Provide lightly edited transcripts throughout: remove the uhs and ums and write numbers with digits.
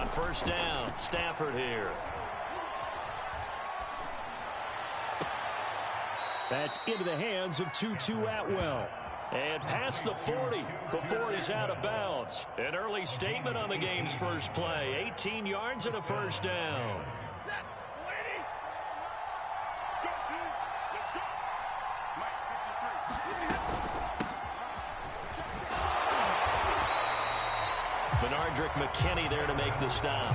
On first down, Stafford here. That's into the hands of Tutu Atwell. And past the 40 before he's out of bounds. An early statement on the game's first play. 18 yards and a first down. Benardrick McKinney there to make the stop.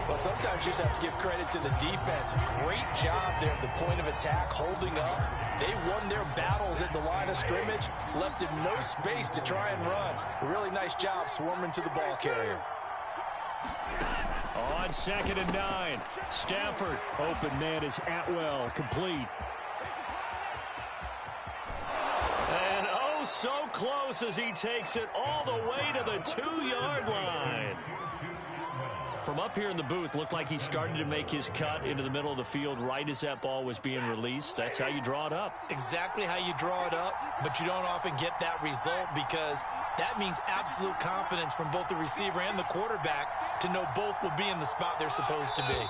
Well, sometimes you just have to give credit to the defense. Great job there at the point of attack, holding up. They won their battles at the line of scrimmage, left him no space to try and run. Really nice job swarming to the ball carrier. On 2nd and 9, Stafford. Open man is Atwell, complete. And oh, so close as he takes it all the way to the 2-yard line. From up here in the booth, looked like he started to make his cut into the middle of the field right as that ball was being released. That's how you draw it up. Exactly how you draw it up, but you don't often get that result because that means absolute confidence from both the receiver and the quarterback to know both will be in the spot they're supposed to be.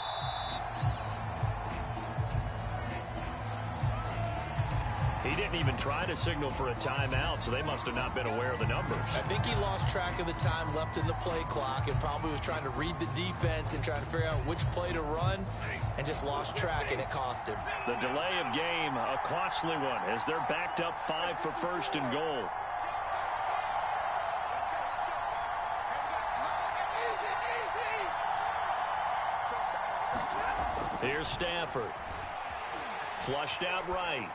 He didn't even try to signal for a timeout, so they must have not been aware of the numbers. I think he lost track of the time left in the play clock and probably was trying to read the defense and trying to figure out which play to run and just lost track, and it cost him. The delay of game, a costly one, as they're backed up 5 for 1st and goal. Here's Stafford. Flushed out right.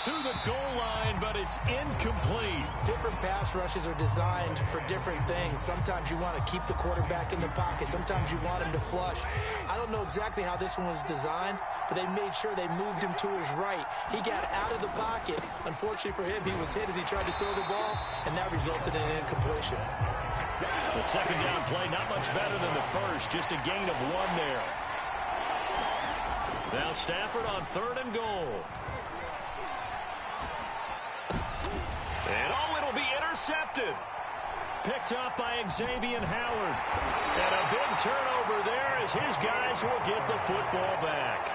To the goal line, but it's incomplete. Different pass rushes are designed for different things. Sometimes you want to keep the quarterback in the pocket. Sometimes you want him to flush. I don't know exactly how this one was designed, but they made sure they moved him to his right. He got out of the pocket. Unfortunately for him, he was hit as he tried to throw the ball, and that resulted in an incompletion. The 2nd down play, not much better than the first, just a gain of 1 there. Now Stafford on 3rd and goal. And oh, it'll be intercepted. Picked up by Xavier Howard. And a big turnover there as his guys will get the football back.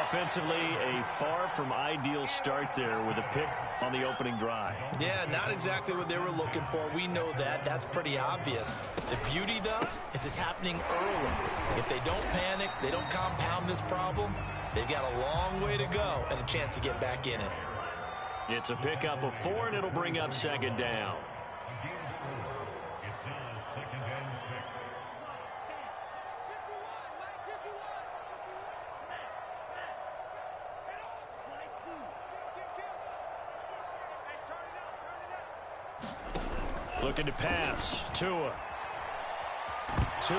Offensively, a far from ideal start there with a pick on the opening drive. Yeah, not exactly what they were looking for. We know that. That's pretty obvious. The beauty, though, is it's happening early. If they don't panic, they don't compound this problem, they've got a long way to go and a chance to get back in it. It's a pickup of 4, and it'll bring up 2nd down. Looking to pass. Tua hit,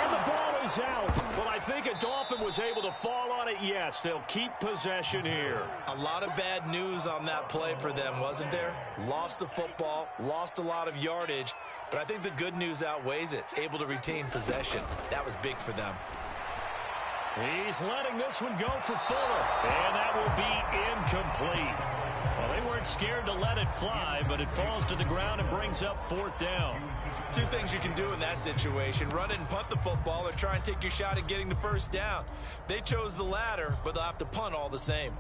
and the ball is out. Well, I think a Dolphin was able to fall on it. Yes, they'll keep possession here. A lot of bad news on that play for them, wasn't there? Lost the football, lost a lot of yardage, but I think the good news outweighs it. Able to retain possession. That was big for them. He's letting this one go for Fuller, and that will be incomplete. Well, they weren't scared to let it fly, but it falls to the ground and brings up 4th down. 2 things you can do in that situation: run it and punt the football, or try and take your shot at getting the 1st down. They chose the latter, but they'll have to punt all the same.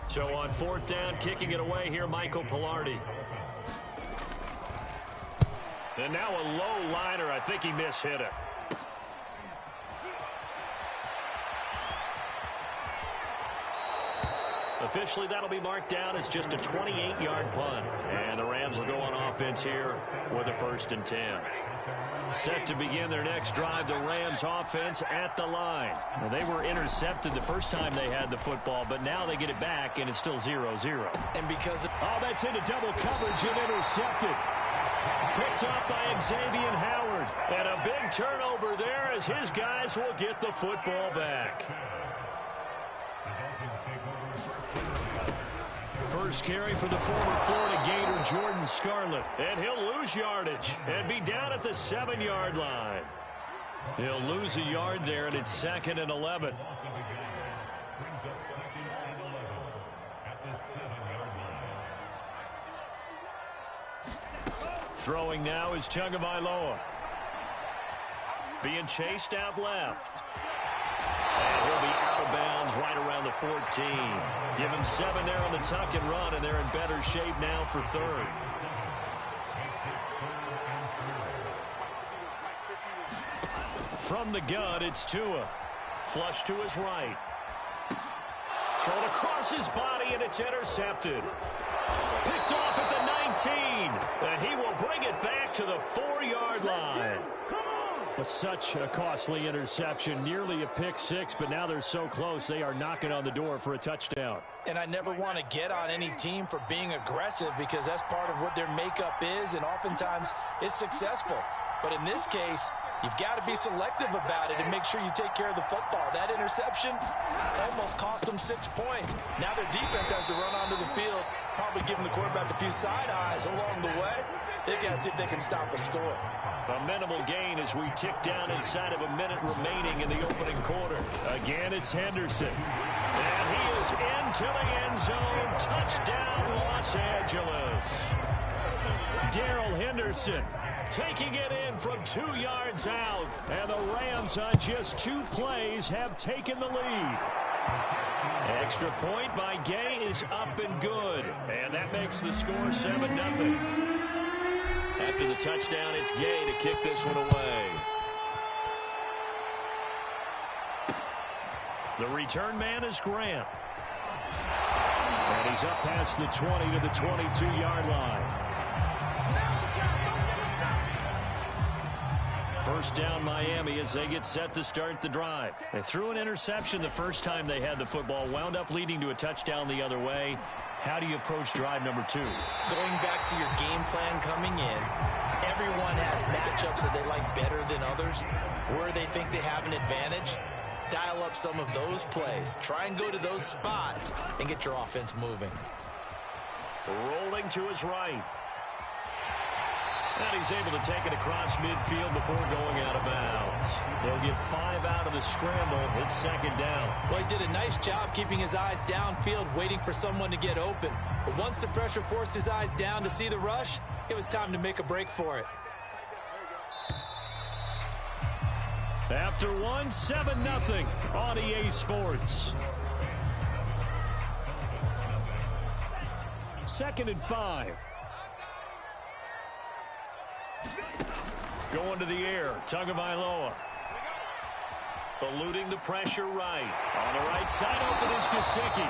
So on 4th down, kicking it away here, Michael Pilardi. And now a low liner. I think he mishit it. Officially, that'll be marked down as just a 28-yard punt. And the Rams will go on offense here with a 1st and 10. Set to begin their next drive, the Rams offense at the line. Well, they were intercepted the first time they had the football, but now they get it back, and it's still 0-0. And because oh, that's into double coverage and intercepted. Picked up by Xavier Howard. And a big turnover there as his guys will get the football back. First carry for the former Florida Gator, Jordan Scarlett. And he'll lose yardage and be down at the 7-yard line. He'll lose a yard there, and it's 2nd and 11. Throwing now is Tagovailoa. Being chased out left. And he'll be out of bounds right around the 14. Give him 7 there on the tuck and run, and they're in better shape now for third. From the gun, it's Tua. Flush to his right. Thrown across his body, and it's intercepted. Picked off at the 19, and he will bring it back to the 4-yard line. But such a costly interception, nearly a pick six, but now they're so close they are knocking on the door for a touchdown. And I never want to get on any team for being aggressive because that's part of what their makeup is, and oftentimes it's successful. But in this case, you've got to be selective about it and make sure you take care of the football. That interception almost cost them 6 points. Now their defense has to run onto the field, probably giving the quarterback a few side eyes along the way. They've got to see if they can stop a score. A minimal gain as we tick down inside of a minute remaining in the opening quarter. Again, it's Henderson. And he is into the end zone. Touchdown, Los Angeles. Darrell Henderson taking it in from 2 yards out. And the Rams on just 2 plays have taken the lead. Extra point by Gay is up and good. And that makes the score 7-0. After the touchdown, it's Gay to kick this one away. The return man is Grant. And he's up past the 20 to the 22-yard line. First down Miami as they get set to start the drive. They threw an interception the first time they had the football, wound up leading to a touchdown the other way. How do you approach drive number 2? Going back to your game plan coming in, everyone has matchups that they like better than others, where they think they have an advantage. Dial up some of those plays. Try and go to those spots and get your offense moving. Rolling to his right. And he's able to take it across midfield before going out of bounds. They'll get 5 out of the scramble. It's second down. Well, he did a nice job keeping his eyes downfield, waiting for someone to get open. But once the pressure forced his eyes down to see the rush, it was time to make a break for it. After 1, 7-0 on EA Sports. 2nd and 5. Going to the air, Tagovailoa. Eluding the pressure right. On the right side, open is Gesicki.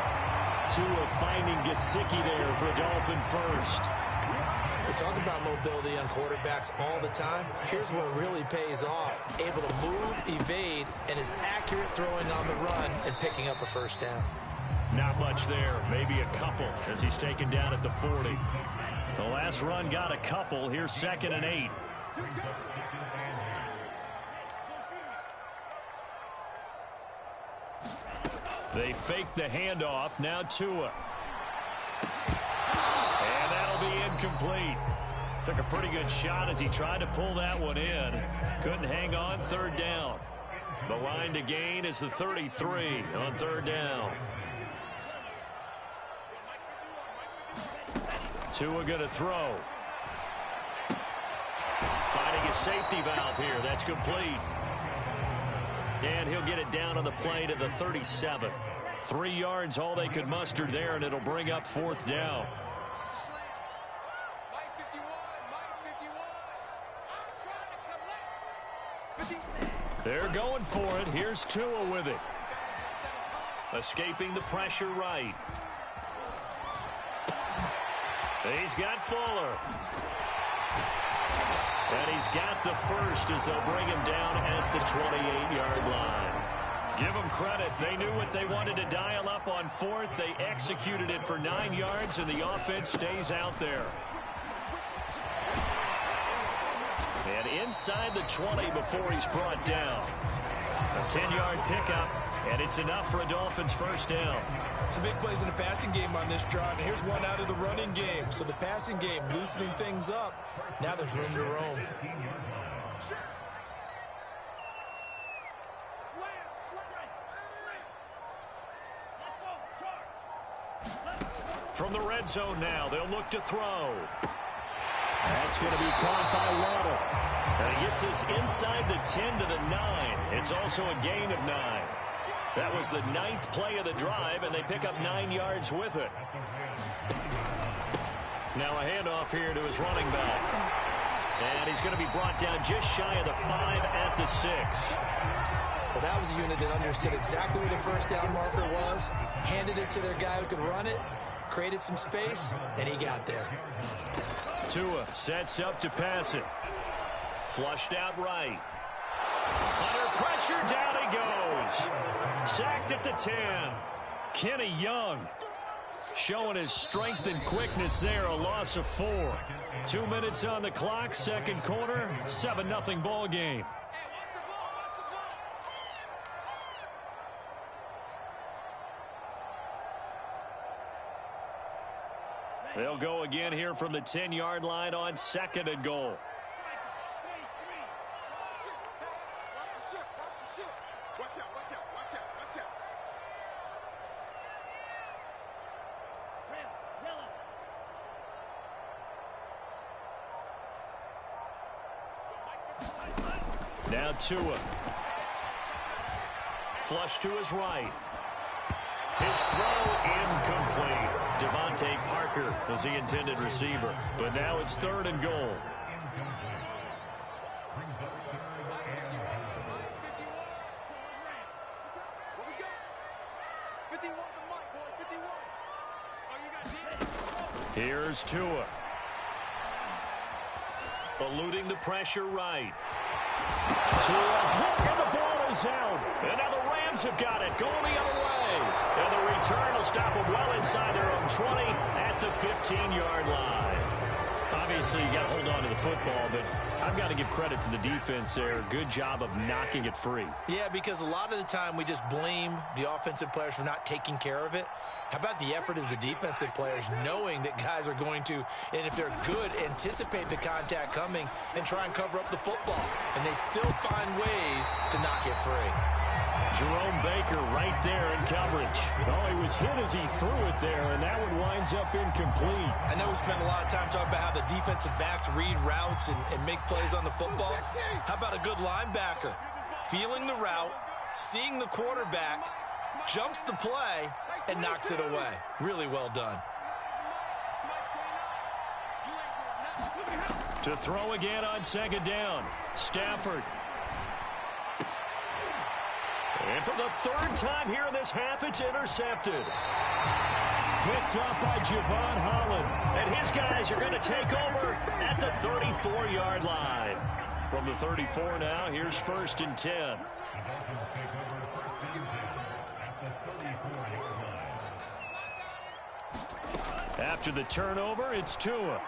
Tua finding Gesicki there for a Dolphin first. We talk about mobility on quarterbacks all the time. Here's where it really pays off. Able to move, evade, and is accurate throwing on the run and picking up a first down. Not much there. Maybe a couple as he's taken down at the 40. The last run got a couple. Here's 2nd and 8. They fake the handoff. Now Tua. And that'll be incomplete. Took a pretty good shot as he tried to pull that one in. Couldn't hang on. 3rd down. The line to gain is the 33 on 3rd down. Tua going to throw. Finding a safety valve here. That's complete. And he'll get it down on the play to the 37. 3 yards all they could muster there, and it'll bring up 4th down. They're going for it. Here's Tua with it. Escaping the pressure right. He's got Fuller. And he's got the first as they'll bring him down at the 28-yard line. Give them credit. They knew what they wanted to dial up on 4th. They executed it for 9 yards, and the offense stays out there. And inside the 20 before he's brought down. A 10-yard pickup, and it's enough for a Dolphins first down. Some big plays in the passing game on this drive, and here's one out of the running game. So the passing game loosening things up. Now there's room to roam. From the red zone now, they'll look to throw. That's going to be caught by Waddle. And he gets this inside the 10 to the 9. It's also a gain of 9. That was the 9th play of the drive, and they pick up 9 yards with it. Now a handoff here to his running back. And he's going to be brought down just shy of the 5 at the 6. Well, that was a unit that understood exactly where the first down marker was, handed it to their guy who could run it, created some space, and he got there. Tua sets up to pass it. Flushed out right. Under pressure, down he goes. Sacked at the 10. Kenny Young showing his strength and quickness there, a loss of 4. 2 minutes on the clock, second quarter, 7-0 ball game. They'll go again here from the 10-yard line on 2nd and goal. Now Tua. Flush to his right. His throw incomplete. Devontae Parker was the intended receiver. But now it's 3rd and goal. Here's Tua. Eluding the pressure right. Tua, and the ball is out. And now the Rams have got it, going the other way. And the return will stop them well inside their own 20 at the 15-yard line. Obviously, you got to hold on to the football, but I've got to give credit to the defense there. Good job of knocking it free. Yeah, because a lot of the time we just blame the offensive players for not taking care of it. How about the effort of the defensive players knowing that guys are going to, and if they're good, anticipate the contact coming and try and cover up the football. And they still find ways to knock it free. Jerome Baker right there in coverage. Oh, he was hit as he threw it there, and that one winds up incomplete. I know we spent a lot of time talking about how the defensive backs read routes and make plays on the football. How about a good linebacker? Feeling the route, seeing the quarterback, jumps the play, and knocks it away. Really well done. To throw again on 2nd down. Stafford. And for the 3rd time here in this half, it's intercepted. Picked up by Javon Holland. And his guys are going to take over at the 34-yard line. From the 34 now, here's 1st and 10. After the turnover, it's Tua.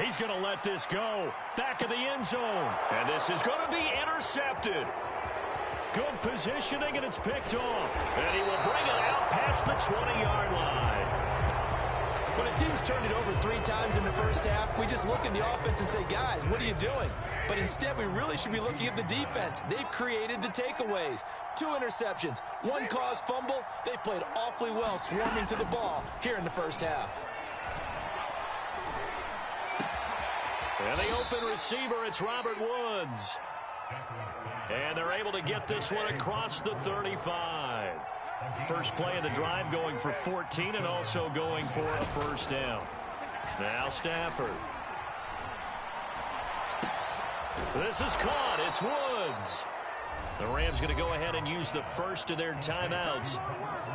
He's going to let this go. Back of the end zone. And this is going to be intercepted. Good positioning, and it's picked off. And he will bring it out past the 20-yard line. When a team's turned it over 3 times in the first half, we just look at the offense and say, guys, what are you doing? But instead, we really should be looking at the defense. They've created the takeaways. 2 interceptions, 1 caused fumble. They played awfully well swarming to the ball here in the first half. And the open receiver, it's Robert Woods. And they're able to get this one across the 35. First play of the drive going for 14 and also going for a first down. Now Stafford. This is caught. It's Woods. The Rams going to go ahead and use the first of their timeouts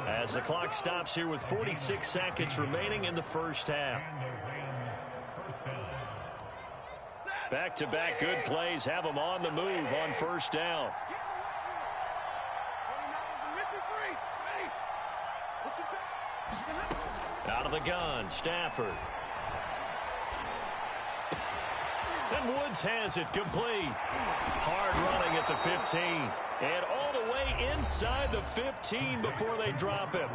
as the clock stops here with 46 seconds remaining in the first half. Back-to-back good plays have them on the move on first down. Out of the gun, Stafford. And Woods has it complete. Hard running at the 15. And all the way inside the 15 before they drop him.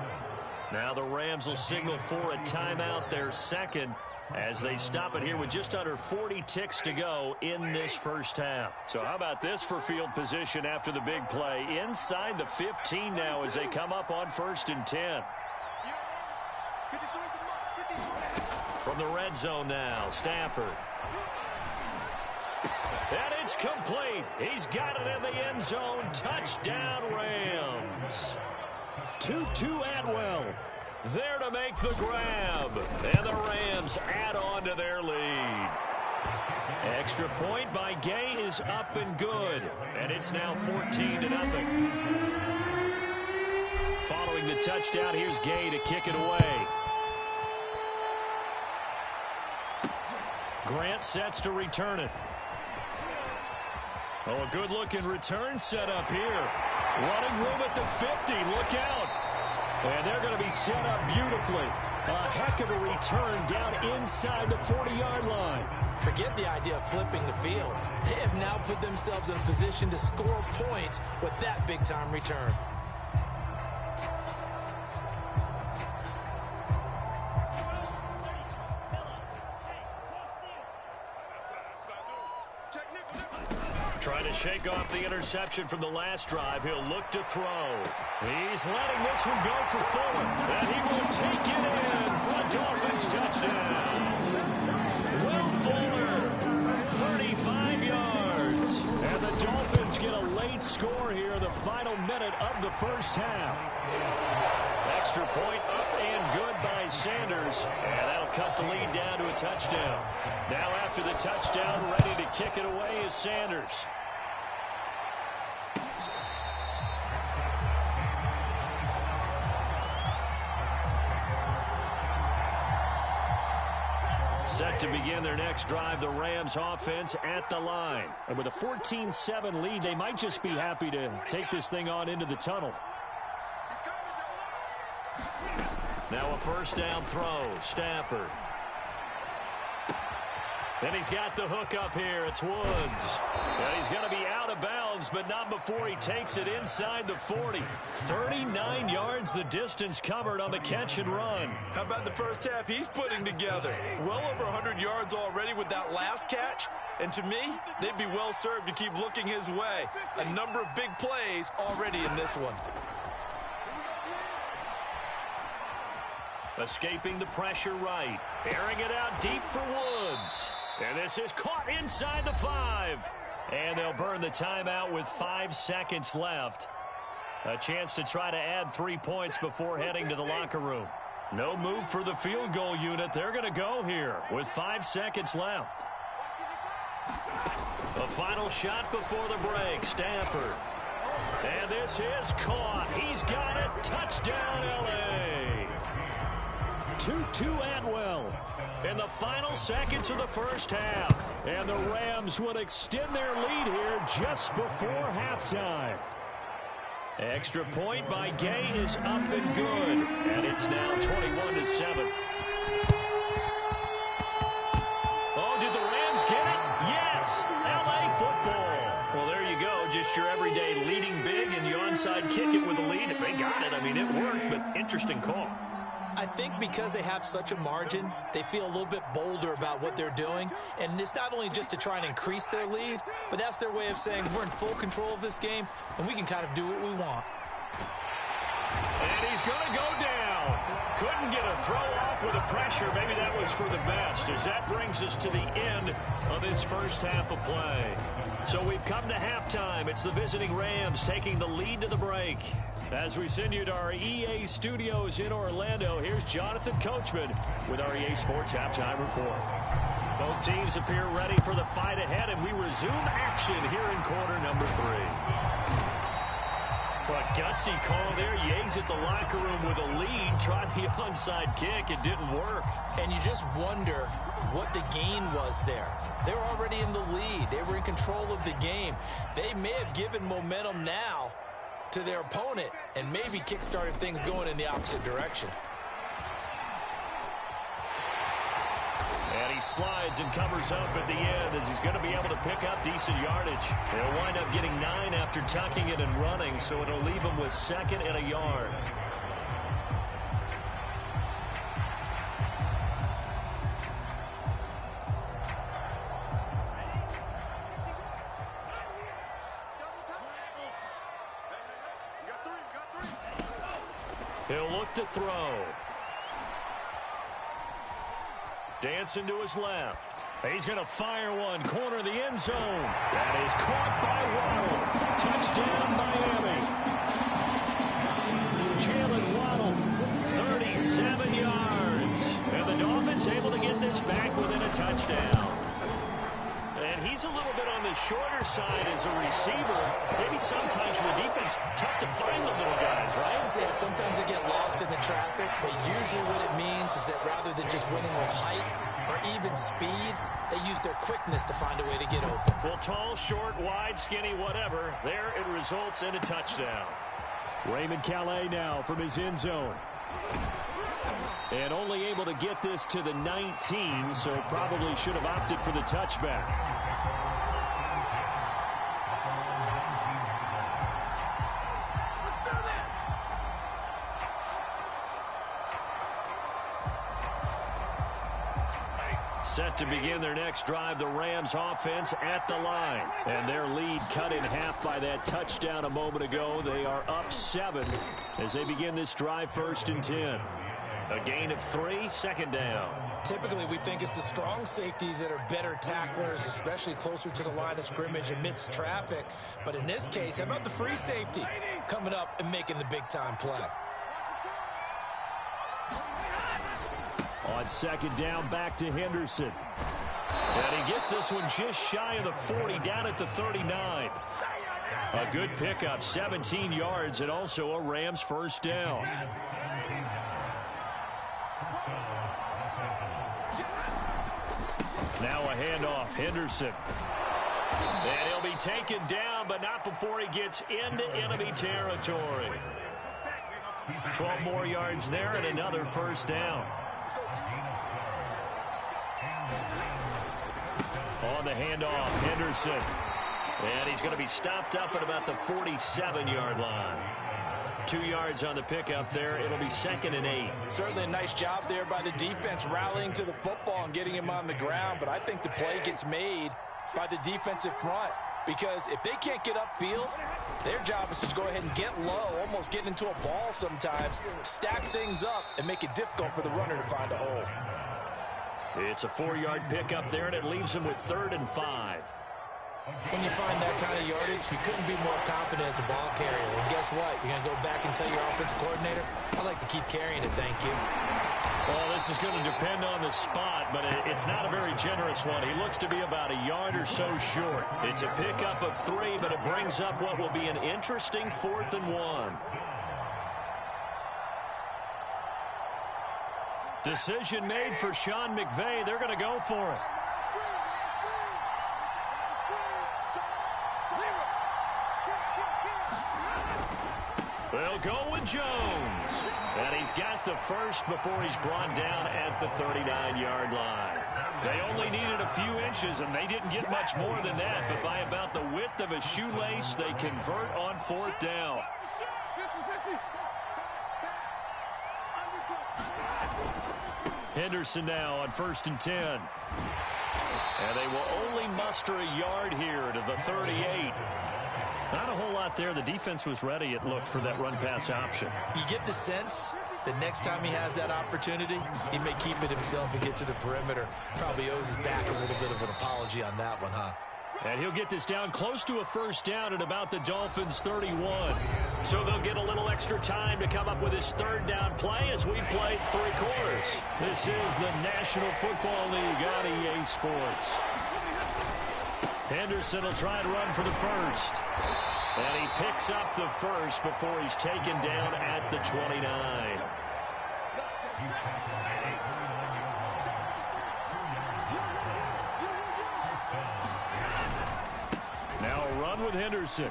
Now the Rams will signal for a timeout, their second, as they stop it here with just under 40 ticks to go in this first half. So how about this for field position after the big play? Inside the 15 now as they come up on 1st and 10. From From the red zone now, Stafford. And it's complete. He's got it in the end zone. Touchdown, Rams. Tutu Atwell there to make the grab. And the Rams add on to their lead. Extra point by Gay is up and good. And it's now 14-0. Following the touchdown, here's Gay to kick it away. Grant sets to return it. Oh, a good-looking return set up here. Running room at the 50. Look out. And they're going to be set up beautifully. A heck of a return down inside the 40-yard line. Forget the idea of flipping the field. They have now put themselves in a position to score points with that big-time return. Trying to shake off the interception from the last drive. He'll look to throw. He's letting this one go for Fuller. And he will take it in for a Dolphins touchdown. Will Fuller, 35 yards. And the Dolphins get a late score here in the final minute of the first half. Extra point up and good by Sanders. And that'll cut the lead down to a touchdown. Now after the touchdown, ready to kick it away is Sanders. Set to begin their next drive, the Rams offense at the line. And with a 14-7 lead, they might just be happy to take this thing on into the tunnel. Now a first down throw, Stafford. And he's got the hook up here. It's Woods. And he's going to be out of bounds, but not before he takes it inside the 40. 39 yards the distance covered on the catch and run. How about the first half he's putting together? Well over 100 yards already with that last catch. And to me, they'd be well served to keep looking his way. A number of big plays already in this one. Escaping the pressure right. Airing it out deep for Woods. And this is caught inside the 5. And they'll burn the timeout with 5 seconds left. A chance to try to add 3 points before heading to the locker room. No move for the field goal unit. They're going to go here with 5 seconds left. A final shot before the break. Stafford. And this is caught. He's got it. Touchdown, L.A. Tutu Atwell in the final seconds of the first half. And the Rams would extend their lead here just before halftime. Extra point by Gay is up and good. And it's now 21-7. Oh, did the Rams get it? Yes! L.A. football. Well, there you go. Just your everyday leading big and you onside kick it with a lead. If they got it, I mean, it worked, but interesting call. I think because they have such a margin, they feel a little bit bolder about what they're doing. And it's not only just to try and increase their lead, but that's their way of saying we're in full control of this game, and we can kind of do what we want. And he's going to go down. Couldn't get a throw off with the pressure. Maybe that was for the best, as that brings us to the end of this first half of play. So we've come to halftime. It's the visiting Rams taking the lead to the break. As we send you to our EA studios in Orlando, here's Jonathan Coachman with our EA Sports Halftime Report. Both teams appear ready for the fight ahead, and we resume action here in quarter number 3. What gutsy call there. Yates at the locker room with a lead. Tried the onside kick. It didn't work. And you just wonder what the gain was there. They're already in the lead. They were in control of the game. They may have given momentum now to their opponent and maybe kick-started things going in the opposite direction. And he slides and covers up at the end as he's going to be able to pick up decent yardage. They'll wind up getting 9 after tucking it and running, so it'll leave him with 2nd and a yard. He'll look to throw. Dancing to his left. He's going to fire one. Corner of the end zone. That is caught by Waddle. Touchdown, Miami. Jalen Waddle, 37 yards. And the Dolphins able to get this back within a touchdown. And he's a little bit on the shorter side as a receiver. Maybe sometimes for the defense, tough to find the little guys, right? Yeah, sometimes they get lost in the traffic, but usually what it means is that rather than just winning with height or even speed, they use their quickness to find a way to get open. Well, tall, short, wide, skinny, whatever. There it results in a touchdown. Raymond Calais now from his end zone. And only able to get this to the 19, so probably should have opted for the touchback. Set to begin their next drive, the Rams offense at the line. And their lead cut in half by that touchdown a moment ago. They are up 7 as they begin this drive 1st and 10. A gain of 3, second down. Typically, we think it's the strong safeties that are better tacklers, especially closer to the line of scrimmage amidst traffic. But in this case, how about the free safety coming up and making the big-time play? On second down, back to Henderson. And he gets this one just shy of the 40, down at the 39. A good pickup, 17 yards, and also a Rams first down. Now a handoff, Henderson. And he'll be taken down, but not before he gets into enemy territory. 12 more yards there and another first down. On the handoff, Henderson. And he's going to be stopped up at about the 47-yard line. 2 yards on the pickup there. It'll be 2nd and 8. Certainly a nice job there by the defense rallying to the football and getting him on the ground. But I think the play gets made by the defensive front. Because if they can't get upfield, their job is to go ahead and get low, almost get into a ball sometimes, stack things up, and make it difficult for the runner to find a hole. It's a 4-yard pickup there, and it leaves him with 3rd and 5. When you find that kind of yardage, you couldn't be more confident as a ball carrier. And guess what? You're going to go back and tell your offensive coordinator, I'd like to keep carrying it, thank you. Well, this is going to depend on the spot, but it's not a very generous one. He looks to be about a yard or so short. It's a pickup of 3, but it brings up what will be an interesting 4th and 1. Decision made for Sean McVay. They're going to go for it. They'll go with Jones. And he's got the first before he's brought down at the 39-yard line. They only needed a few inches, and they didn't get much more than that. But by about the width of a shoelace, they convert on 4th down. Henderson now on 1st and 10. And they will only muster a yard here to the 38. Not a whole lot there. The defense was ready, it looked, for that run-pass option. You get the sense that next time he has that opportunity, he may keep it himself and get to the perimeter. Probably owes his back a little bit of an apology on that one, huh? And he'll get this down close to a first down at about the Dolphins' 31. So they'll get a little extra time to come up with his 3rd down play as we played 3 quarters. This is the National Football League on EA Sports. Henderson will try to run for the first. And he picks up the first before he's taken down at the 29. Now a run with Henderson.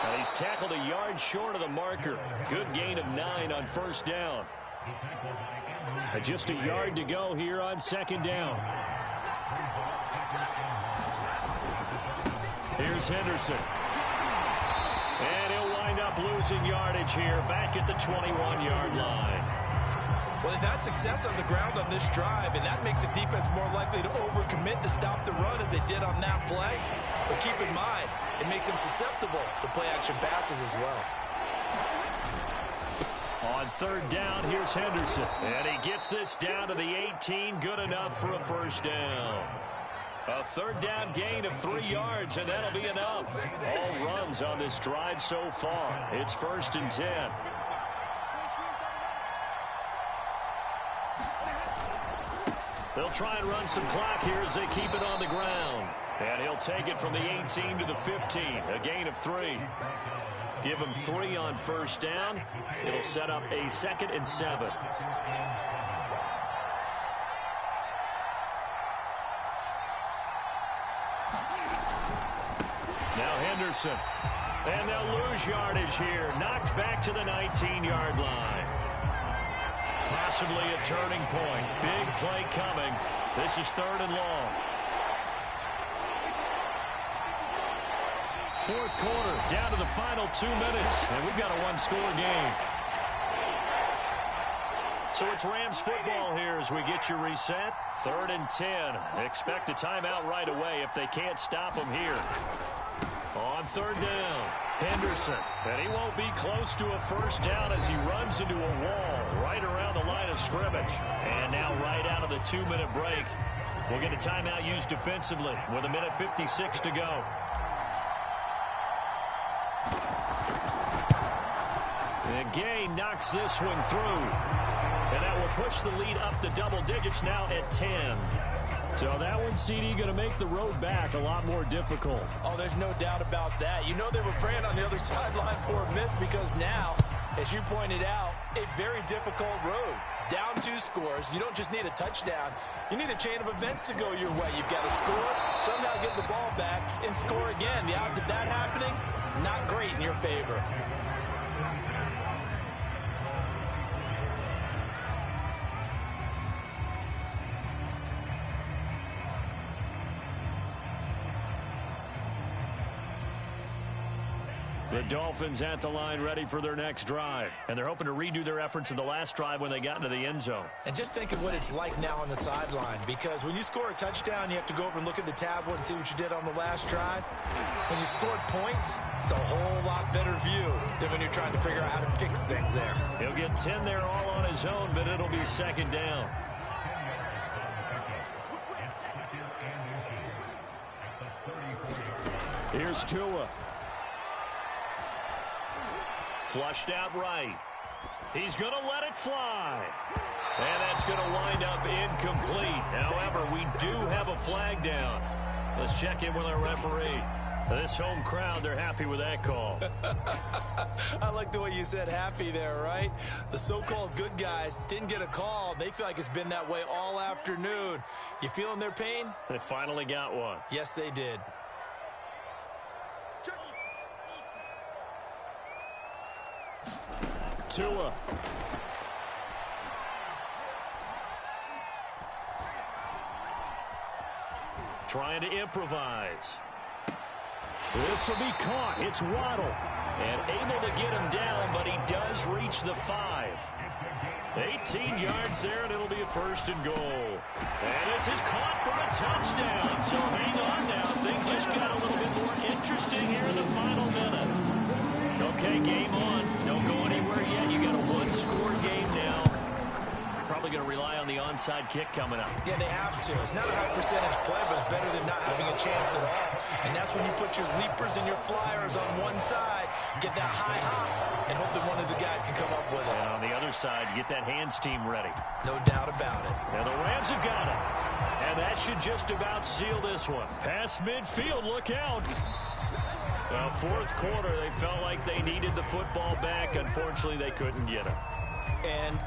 And he's tackled a yard short of the marker. Good gain of 9 on 1st down. Just a yard to go here on 2nd down. Here's Henderson. And he'll wind up losing yardage here back at the 21-yard line. Well, they've had success on the ground on this drive, and that makes a defense more likely to overcommit to stop the run as they did on that play. But keep in mind, it makes them susceptible to play-action passes as well. On third down, here's Henderson. And he gets this down to the 18, good enough for a first down. A third down gain of 3 yards, and that'll be enough. All runs on this drive so far. It's 1st and 10. They'll try and run some clock here as they keep it on the ground. And he'll take it from the 18 to the 15, a gain of 3. Give him 3 on first down. It'll set up a 2nd and 7. Now Henderson. And they'll lose yardage here. Knocked back to the 19-yard line. Possibly a turning point. Big play coming. This is 3rd and long. 4th quarter, down to the final 2 minutes, and we've got a 1-score game. So it's Rams football here as we get you reset. 3rd and 10. Expect a timeout right away if they can't stop them here. On 3rd down, Henderson. And he won't be close to a first down as he runs into a wall right around the line of scrimmage. And now right out of the 2-minute break, we'll get a timeout used defensively with 1:56 to go. And Gay knocks this one through. And that will push the lead up to double digits now at 10. So that one, CD, going to make the road back a lot more difficult. Oh, there's no doubt about that. You know they were praying on the other sideline for a miss because now, as you pointed out, a very difficult road. Down 2 scores. You don't just need a touchdown. You need a chain of events to go your way. You've got to score, somehow get the ball back, and score again. The odds of that happening, not great in your favor. The Dolphins at the line ready for their next drive. And they're hoping to redo their efforts in the last drive when they got into the end zone. And just think of what it's like now on the sideline, because when you score a touchdown, you have to go over and look at the tablet and see what you did on the last drive. When you scored points, it's a whole lot better view than when you're trying to figure out how to fix things there. He'll get 10 there all on his own, but it'll be 2nd down. Here's Tua. Flushed out right. He's going to let it fly. And that's going to wind up incomplete. However, we do have a flag down. Let's check in with our referee. This home crowd, they're happy with that call. I like the way you said happy there, right? The so-called good guys didn't get a call. They feel like it's been that way all afternoon. You feeling their pain? They finally got one. Yes, they did. Tua. Trying to improvise. This will be caught. It's Waddle. And able to get him down, but he does reach the 5. 18 yards there, and it'll be a 1st and goal. And this is caught for a touchdown. So hang on now. Things just got a little bit more interesting here in the final minute. Okay, game on. Don't go anywhere yet. You got a 1-score game now. Probably going to rely on the onside kick coming up. Yeah, they have to. It's not a high percentage play, but it's better than not having a chance at all. And that's when you put your leapers and your flyers on one side, get that high hop, and hope that one of the guys can come up with it. And on the other side, you get that hands team ready. No doubt about it. Now the Rams have got it. And that should just about seal this one. Past midfield, look out. Well, 4th quarter, they felt like they needed the football back. Unfortunately, they couldn't get it. And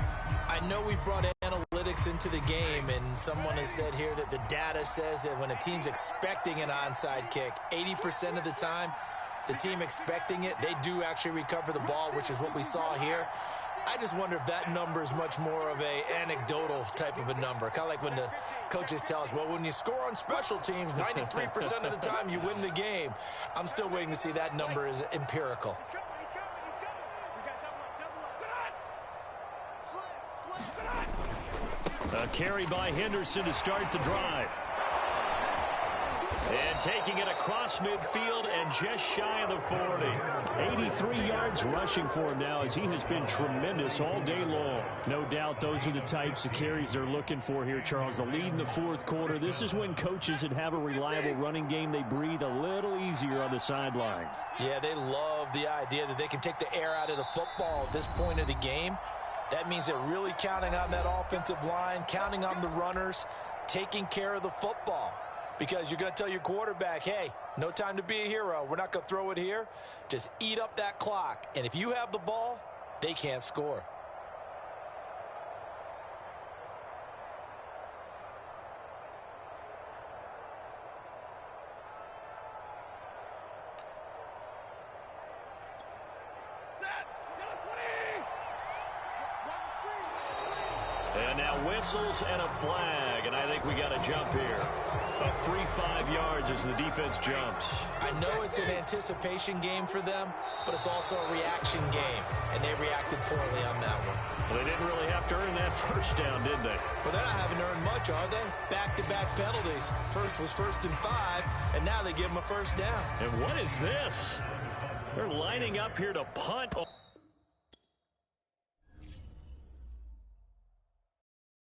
I know we brought analytics into the game, and someone has said here that the data says that when a team's expecting an onside kick, 80% of the time, the team expecting it, they do actually recover the ball, which is what we saw here. I just wonder if that number is much more of a anecdotal type of a number. Kind of like when the coaches tell us, well, when you score on special teams, 93% of the time you win the game. I'm still waiting to see that number is empirical. A carry by Henderson to start the drive. And taking it across midfield and just shy of the 40. 83 yards rushing for him now, as he has been tremendous all day long. No doubt those are the types of carries they're looking for here, Charles. The lead in the fourth quarter. This is when coaches that have a reliable running game, they breathe a little easier on the sideline. Yeah, they love the idea that they can take the air out of the football at this point of the game. That means they're really counting on that offensive line, counting on the runners, taking care of the football. Because you're going to tell your quarterback, hey, no time to be a hero. We're not going to throw it here. Just eat up that clock. And if you have the ball, they can't score. And now whistles and a flag, and I think we got a jump here. A free 5 yards as the defense jumps. I know it's an anticipation game for them, but it's also a reaction game, and they reacted poorly on that one. Well, they didn't really have to earn that first down, did they? Well, they're not having to earn much, are they? Back-to-back penalties. First was 1st and 5, and now they give them a first down. And what is this? They're lining up here to punt.